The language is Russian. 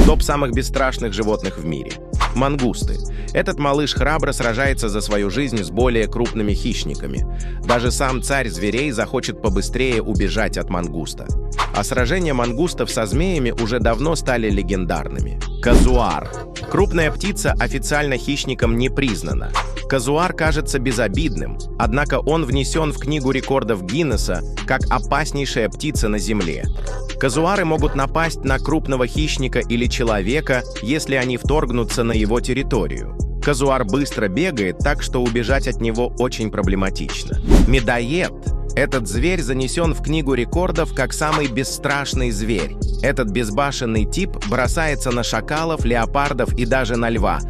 Топ самых бесстрашных животных в мире. Мангусты. Этот малыш храбро сражается за свою жизнь с более крупными хищниками. Даже сам царь зверей захочет побыстрее убежать от мангуста. А сражения мангустов со змеями уже давно стали легендарными. Казуар. Крупная птица официально хищником не признана. Казуар кажется безобидным, однако он внесен в Книгу рекордов Гиннесса как опаснейшая птица на Земле. Казуары могут напасть на крупного хищника или человека, если они вторгнутся на его территорию. Казуар быстро бегает, так что убежать от него очень проблематично. Медоед. Этот зверь занесен в Книгу рекордов как самый бесстрашный зверь. Этот безбашенный тип бросается на шакалов, леопардов и даже на льва.